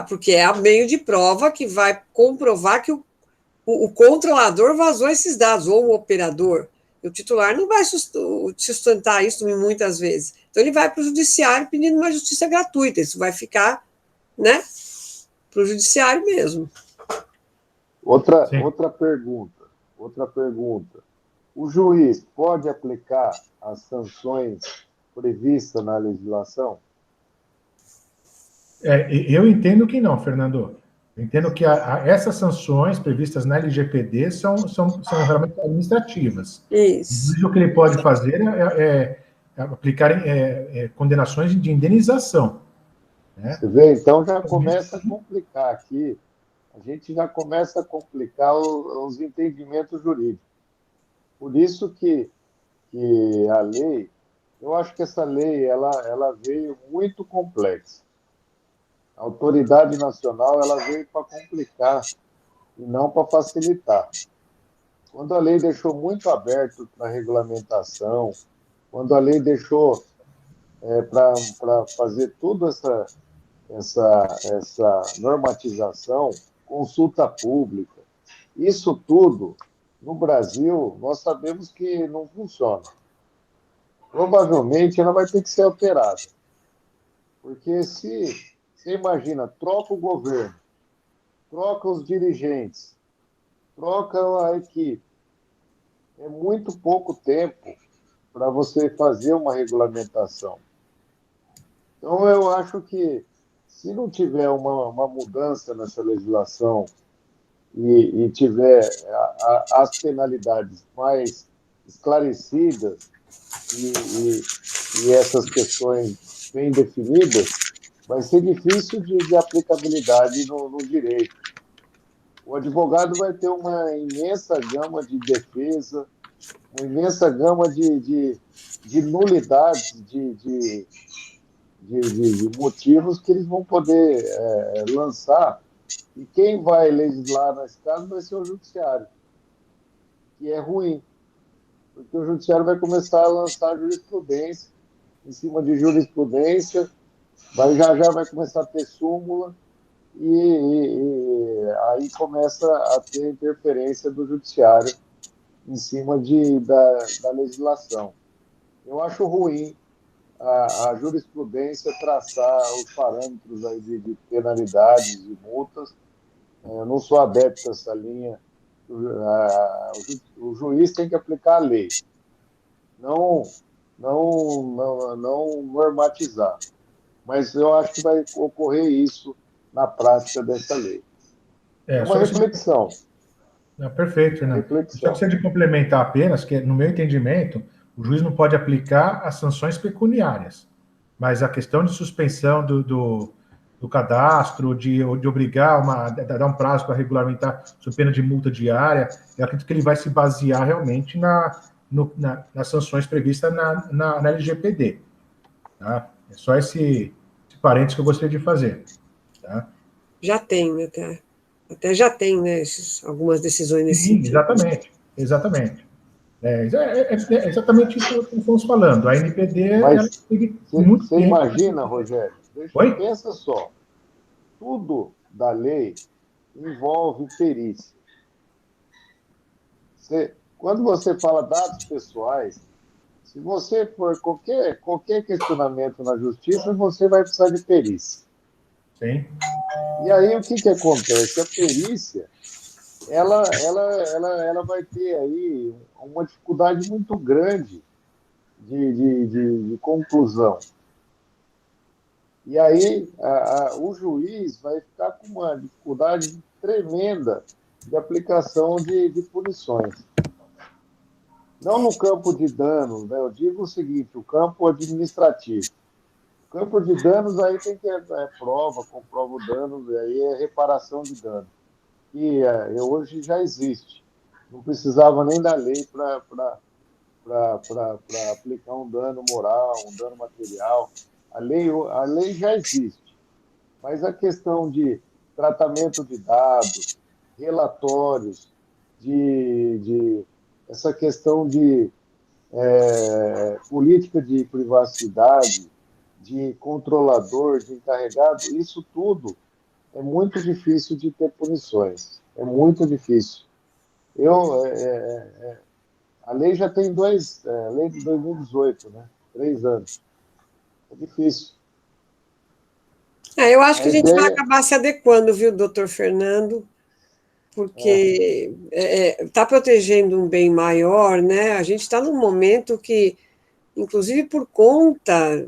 porque é meio de prova que vai comprovar que o controlador vazou esses dados, ou o operador. E o titular não vai sustentar isso muitas vezes. Então, ele vai para o judiciário pedindo uma justiça gratuita. Isso vai ficar, né, para o judiciário mesmo. Outra pergunta. O juiz pode aplicar as sanções previstas na legislação? Eu entendo que não, Fernando. Eu entendo que essas sanções previstas na LGPD são realmente administrativas. Isso. O que ele pode fazer é aplicar condenações de indenização. Né? Você vê, então já começa a complicar aqui, a gente já começa a complicar os entendimentos jurídicos. Por isso que a lei, eu acho que essa lei ela veio muito complexa. A autoridade nacional ela veio para complicar e não para facilitar. Quando a lei deixou muito aberto para regulamentação, quando a lei deixou para fazer toda essa normatização, consulta pública, isso tudo, no Brasil, nós sabemos que não funciona. Provavelmente ela vai ter que ser alterada. Porque se você imagina, troca o governo, troca os dirigentes, troca a equipe, é muito pouco tempo para você fazer uma regulamentação. Então, eu acho que se não tiver uma mudança nessa legislação e tiver as penalidades mais esclarecidas e essas questões bem definidas, vai ser difícil de aplicabilidade no direito. O advogado vai ter uma imensa gama de defesa, uma imensa gama de nulidades, de motivos que eles vão poder lançar. E quem vai legislar nesse caso vai ser o judiciário, que é ruim, porque o judiciário vai começar a lançar jurisprudência, em cima de jurisprudência, já vai começar a ter súmula, e aí começa a ter interferência do judiciário em cima da legislação. Eu acho ruim a jurisprudência traçar os parâmetros aí de penalidades e multas. Eu não sou adepto a essa linha. O juiz tem que aplicar a lei, não normatizar. Mas eu acho que vai ocorrer isso na prática dessa lei. É uma reflexão. Não, perfeito, Fernando. Só precisa de complementar apenas que, no meu entendimento, o juiz não pode aplicar as sanções pecuniárias, mas a questão de suspensão do cadastro, de obrigar dar um prazo para regulamentar sob pena de multa diária, eu acredito que ele vai se basear realmente nas sanções previstas na LGPD. Tá? É só esse parênteses que eu gostaria de fazer. Tá? Já tem, até já tem, né, algumas decisões nesse sentido. Exatamente. É exatamente isso que estamos falando. A NPD... Mas você imagina, Rogério, pensa só, tudo da lei envolve perícia. Quando você fala dados pessoais, se você for qualquer questionamento na justiça, você vai precisar de perícia. Sim. E aí o que acontece? A perícia, ela vai ter aí uma dificuldade muito grande de conclusão. E aí o juiz vai ficar com uma dificuldade tremenda de aplicação de punições. Não no campo de danos, né? Eu digo o seguinte, o campo administrativo. O campo de danos aí tem que prova, comprova o dano, e aí é reparação de dano. E hoje já existe. Não precisava nem da lei para aplicar um dano moral, um dano material. A lei já existe. Mas a questão de tratamento de dados, relatórios, essa questão de política de privacidade, de controlador, de encarregado, isso tudo é muito difícil de ter punições. É muito difícil. A lei já tem a lei de 2018, né? 3 anos. É difícil. Eu acho que a gente vai acabar se adequando, viu, doutor Fernando? Porque está protegendo um bem maior, né? A gente está num momento que, inclusive por conta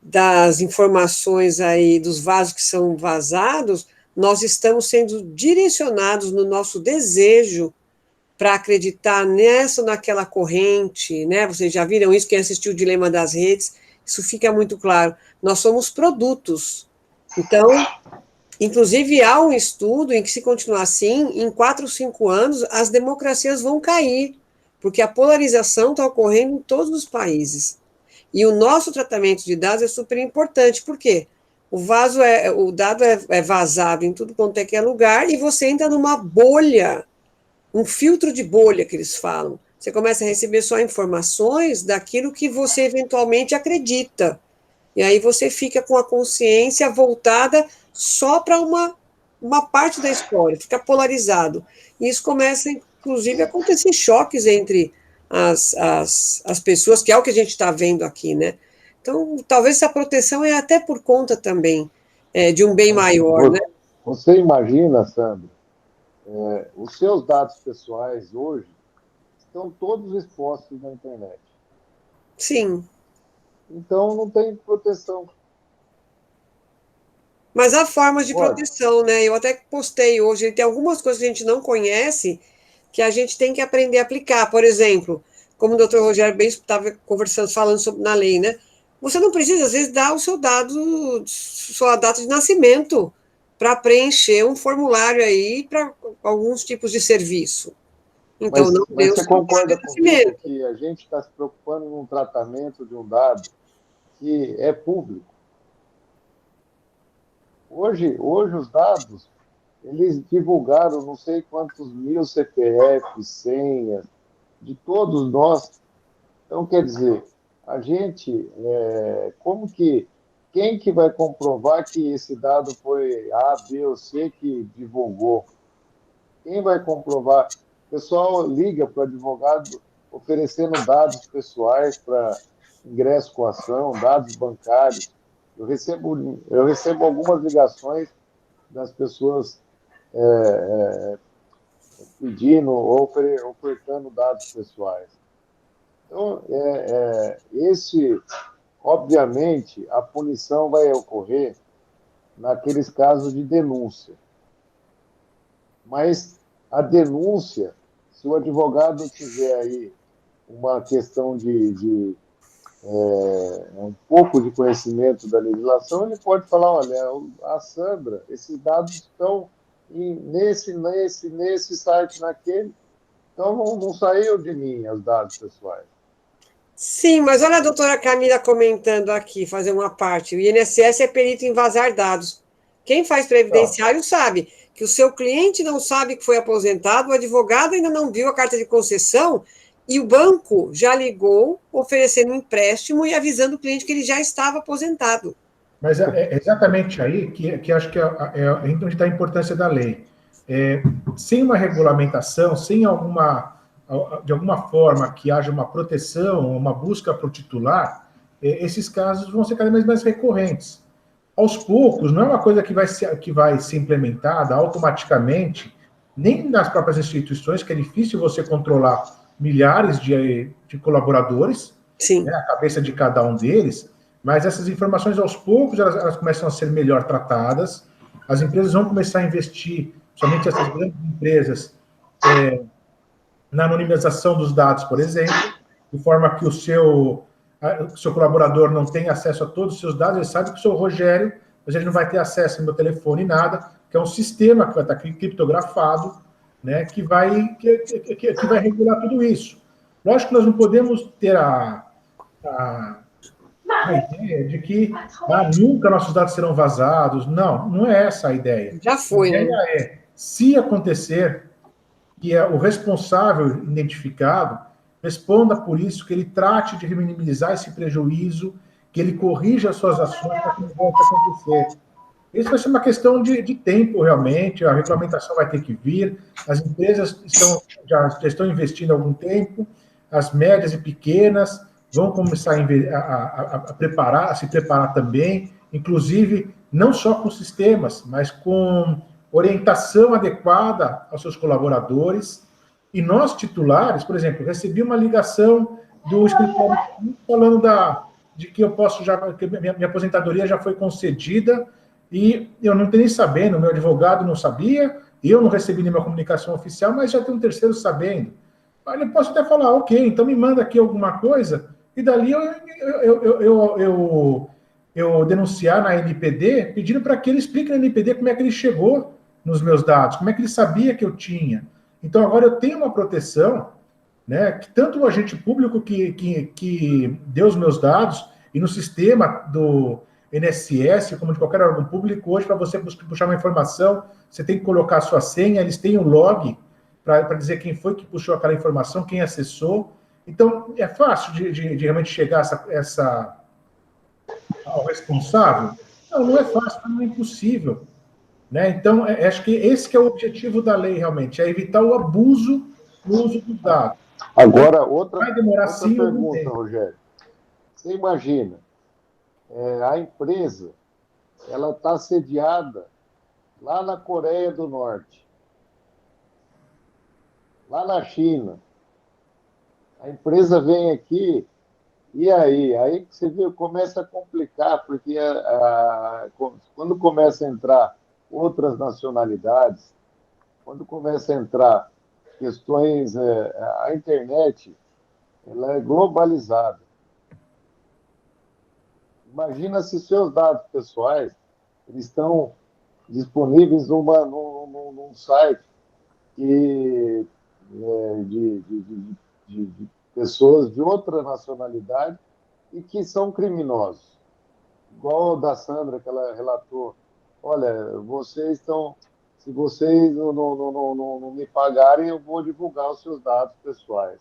das informações aí, dos vasos que são vazados, nós estamos sendo direcionados no nosso desejo para acreditar nessa ou naquela corrente, né? Vocês já viram isso, quem assistiu o Dilema das Redes, isso fica muito claro. Nós somos produtos. Então, inclusive, há um estudo em que, se continuar assim, em 4 ou 5 anos, as democracias vão cair, porque a polarização está ocorrendo em todos os países. E o nosso tratamento de dados é super importante, por quê? O dado é vazado em tudo quanto é que é lugar, e você entra numa bolha, um filtro de bolha que eles falam. Você começa a receber só informações daquilo que você eventualmente acredita. E aí você fica com a consciência voltada só para uma parte da história, fica polarizado. E isso começa, inclusive, a acontecer choques entre as pessoas, que é o que a gente está vendo aqui, né? Então, talvez essa proteção é até por conta também de um bem maior, né? Você imagina, Sandra, os seus dados pessoais hoje estão todos expostos na internet. Sim. Então, não tem proteção. Mas há formas de proteção, né? Eu até postei hoje, tem algumas coisas que a gente não conhece que a gente tem que aprender a aplicar. Por exemplo, como o doutor Rogério bem estava conversando, falando sobre na lei, né? Você não precisa, às vezes, dar o seu dado, sua data de nascimento, para preencher um formulário aí para alguns tipos de serviço. Então, mas você concorda comigo que a gente está se preocupando num tratamento de um dado que é público? Hoje os dados, eles divulgaram não sei quantos mil CPFs, senhas, de todos nós. Então, quer dizer, a gente, quem que vai comprovar que esse dado foi A, B ou C que divulgou? Quem vai comprovar? O pessoal liga para o advogado oferecendo dados pessoais para ingresso com ação, dados bancários. Eu recebo algumas ligações das pessoas pedindo ou ofertando dados pessoais. Então, obviamente, a punição vai ocorrer naqueles casos de denúncia. Mas a denúncia, se o advogado tiver aí uma questão de um pouco de conhecimento da legislação, ele pode falar, olha, a Sandra, esses dados estão nesse site, naquele, então não saiu de mim os dados pessoais. Sim, mas olha a doutora Camila comentando aqui, fazer uma parte. O INSS é perito em vazar dados. Quem faz previdenciário sabe que o seu cliente não sabe que foi aposentado, o advogado ainda não viu a carta de concessão e o banco já ligou oferecendo um empréstimo e avisando o cliente que ele já estava aposentado. Mas é exatamente aí que acho que é onde está a importância da lei. Sem uma regulamentação, sem de alguma forma que haja uma proteção, uma busca para o titular, esses casos vão ser cada vez mais recorrentes. Aos poucos, não é uma coisa que vai ser implementada automaticamente, nem nas próprias instituições, que é difícil você controlar milhares de colaboradores, né, a cabeça de cada um deles, mas essas informações, aos poucos, elas começam a ser melhor tratadas, as empresas vão começar a investir, somente essas grandes empresas, na anonimização dos dados, por exemplo, de forma que o seu colaborador não tem acesso a todos os seus dados, ele sabe que o seu Rogério, mas ele não vai ter acesso ao meu telefone, nada, que é um sistema que vai estar criptografado, né, que vai regular tudo isso. Lógico que nós não podemos ter a ideia de que nunca nossos dados serão vazados. Não é essa a ideia. Já foi, a ideia se acontecer que o responsável identificado responda por isso, que ele trate de minimizar esse prejuízo, que ele corrija as suas ações para que não volte a acontecer. Isso vai ser uma questão de tempo, realmente, a regulamentação vai ter que vir, as empresas já estão investindo há algum tempo, as médias e pequenas vão começar a se preparar também, inclusive, não só com sistemas, mas com orientação adequada aos seus colaboradores. E nós, titulares, por exemplo, recebi uma ligação do escritório falando de que eu posso já, que minha aposentadoria já foi concedida e eu não tenho nem sabendo, meu advogado não sabia, eu não recebi nenhuma comunicação oficial, mas já tem um terceiro sabendo. Aí eu posso até falar, ok, então me manda aqui alguma coisa, e dali eu denunciar na NPD, pedindo para que ele explique na NPD como é que ele chegou nos meus dados, como é que ele sabia que eu tinha. Então agora eu tenho uma proteção, né, que tanto o agente público que deu os meus dados, e no sistema do INSS, como de qualquer órgão público, hoje, para você puxar uma informação, você tem que colocar a sua senha, eles têm o log para dizer quem foi que puxou aquela informação, quem acessou. Então, é fácil de realmente chegar ao responsável? Não é fácil, não é impossível. Né? Então, acho que esse que é o objetivo da lei, realmente, é evitar o abuso no uso dos dados. Agora, vai demorar outra sim pergunta, Rogério. Você imagina, a empresa, ela está sediada lá na Coreia do Norte, lá na China. A empresa vem aqui, e aí? Aí você vê, começa a complicar, porque quando começa a entrar outras nacionalidades, quando começa a entrar questões, a internet, ela é globalizada. Imagina se seus dados pessoais eles estão disponíveis num site que, de pessoas de outra nacionalidade e que são criminosos. Igual o da Sandra, que ela relatou. Olha, se vocês não me pagarem, eu vou divulgar os seus dados pessoais.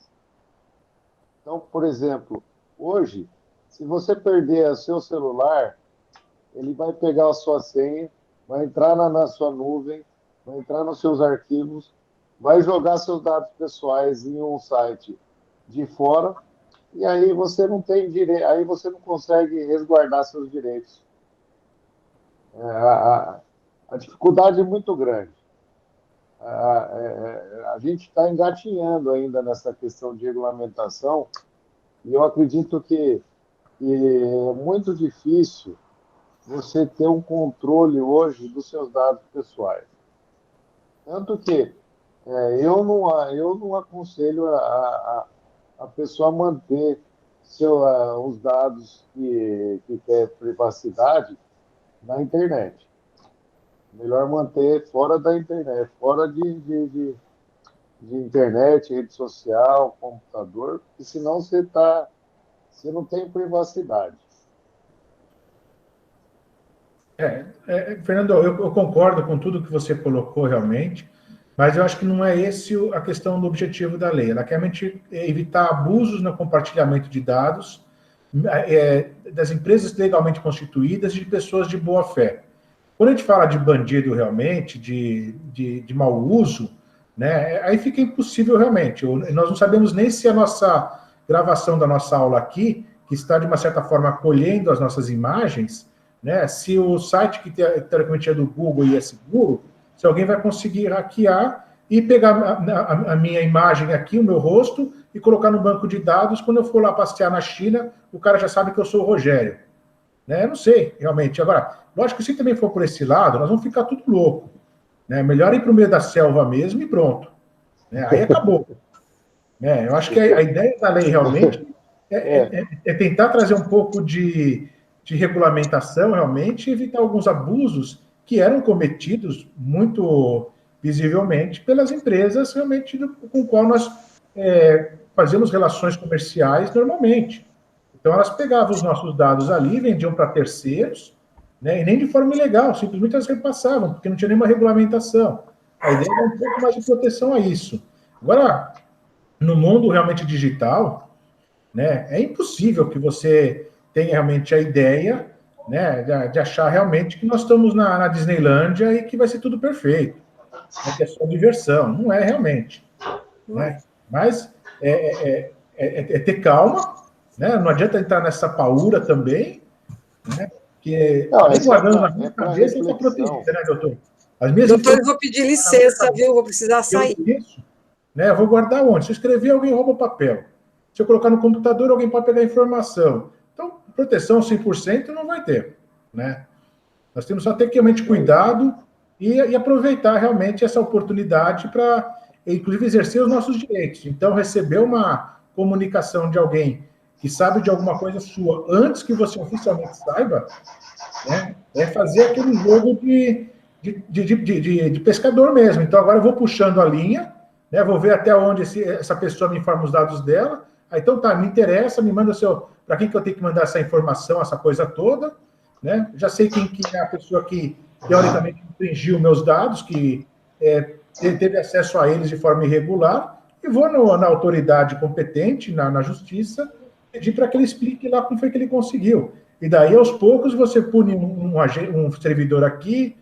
Então, por exemplo, hoje, se você perder o seu celular, ele vai pegar a sua senha, vai entrar na sua nuvem, vai entrar nos seus arquivos, vai jogar seus dados pessoais em um site de fora, e aí você não tem direito, aí você não consegue resguardar seus direitos. A dificuldade é muito grande. A gente está engatinhando ainda nessa questão de regulamentação, e eu acredito que é muito difícil você ter um controle hoje dos seus dados pessoais. Tanto que eu não aconselho a pessoa manter os dados que quer privacidade na internet. Melhor manter fora da internet, fora de internet, rede social, computador, porque senão você não tem privacidade. Fernando, eu concordo com tudo que você colocou realmente, mas eu acho que não é esse a questão do objetivo da lei. Ela quer realmente evitar abusos no compartilhamento de dados das empresas legalmente constituídas e de pessoas de boa fé. Quando a gente fala de bandido realmente, de mau uso, né, aí fica impossível realmente. Nós não sabemos nem se a nossa gravação da nossa aula aqui, que está de uma certa forma acolhendo as nossas imagens, né, se o site que teoricamente é do Google e é seguro, se alguém vai conseguir hackear e pegar a minha imagem aqui, o meu rosto, e colocar no banco de dados, quando eu for lá passear na China, o cara já sabe que eu sou o Rogério. Né? Eu não sei, realmente. Agora, lógico que se também for por esse lado, nós vamos ficar tudo louco. Né? Melhor ir para o meio da selva mesmo e pronto. Né? Aí acabou. Né? Eu acho que a ideia da lei realmente é tentar trazer um pouco de regulamentação realmente e evitar alguns abusos que eram cometidos muito visivelmente pelas empresas realmente com o qual nós fazemos relações comerciais normalmente. Então, elas pegavam os nossos dados ali, vendiam para terceiros, né, e nem de forma ilegal, simplesmente elas repassavam, porque não tinha nenhuma regulamentação. A ideia é um pouco mais de proteção a isso. Agora, no mundo realmente digital, né, é impossível que você tenha realmente a ideia, né, de achar realmente que nós estamos na Disneylândia e que vai ser tudo perfeito, né, que é só diversão. Não é realmente. Né? Mas ter calma, né? Não adianta entrar nessa paura também, né? Que guardando na minha cabeça está protegida, né, doutor? As minhas doutor, eu vou pedir licença, viu? Vou precisar sair. Eu vou guardar onde? Se eu escrever, alguém rouba o papel. Se eu colocar no computador, alguém pode pegar a informação. Então, proteção 100% não vai ter, né? Nós temos só ter que realmente cuidado e aproveitar realmente essa oportunidade para, inclusive, exercer os nossos direitos. Então, receber uma comunicação de alguém que sabe de alguma coisa sua antes que você oficialmente saiba, né, é fazer aquele jogo de pescador mesmo. Então, agora eu vou puxando a linha, né, vou ver até onde essa pessoa me informa os dados dela. Aí, então, tá, me interessa, me manda para quem que eu tenho que mandar essa informação, essa coisa toda, né? Já sei quem que é a pessoa que, teoricamente, infringiu meus dados, que teve acesso a eles de forma irregular, e vou na autoridade competente, na justiça, pedir para que ele explique lá como foi que ele conseguiu. E daí, aos poucos, você pune um servidor aqui,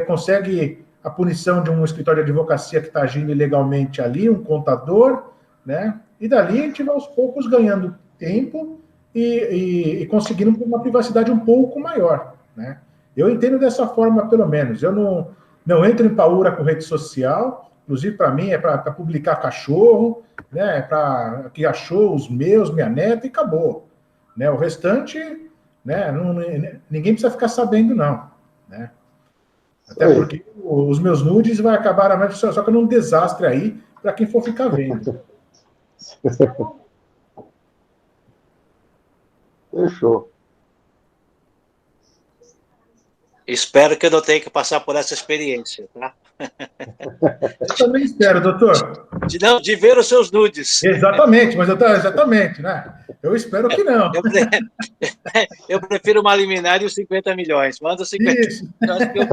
consegue a punição de um escritório de advocacia que está agindo ilegalmente ali, um contador, né? E dali a gente vai aos poucos ganhando tempo e conseguindo uma privacidade um pouco maior, né? Eu entendo dessa forma, pelo menos. Eu não entro em paura com rede social, inclusive para mim é para publicar cachorro, né? Para que achou os meus, minha neta, e acabou, né? O restante, né? Ninguém precisa ficar sabendo, não, né? Até porque os meus nudes vai acabar só que num desastre aí para quem for ficar vendo. Fechou. Espero que eu não tenha que passar por essa experiência, tá? Eu também espero, doutor. De ver os seus nudes. Exatamente, mas exatamente, né? Eu espero que não. Eu prefiro uma liminar e os 50 milhões. Manda os 50 Isso. milhões que eu...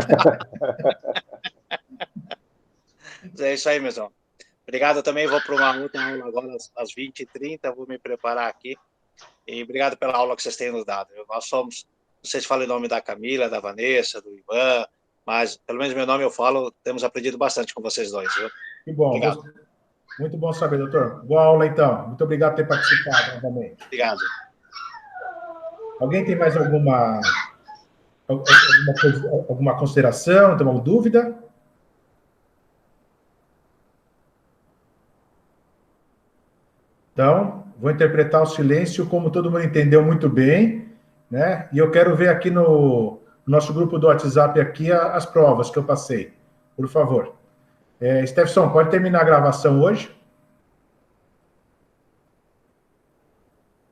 É isso aí, mesão. Obrigado, eu também vou para uma outra aula agora às 20h30, vou me preparar aqui. E obrigado pela aula que vocês têm nos dado. Nós somos, não sei se falo em nome da Camila, da Vanessa, do Ivan, mas pelo menos meu nome eu falo, temos aprendido bastante com vocês dois, viu? Que bom. Obrigado. Muito bom saber, doutor. Boa aula, então. Muito obrigado por ter participado novamente. Obrigado. Alguém tem mais alguma consideração, tem alguma dúvida? Então, vou interpretar o silêncio como todo mundo entendeu muito bem, né? E eu quero ver aqui no nosso grupo do WhatsApp aqui as provas que eu passei. Por favor. Stefson, pode terminar a gravação hoje?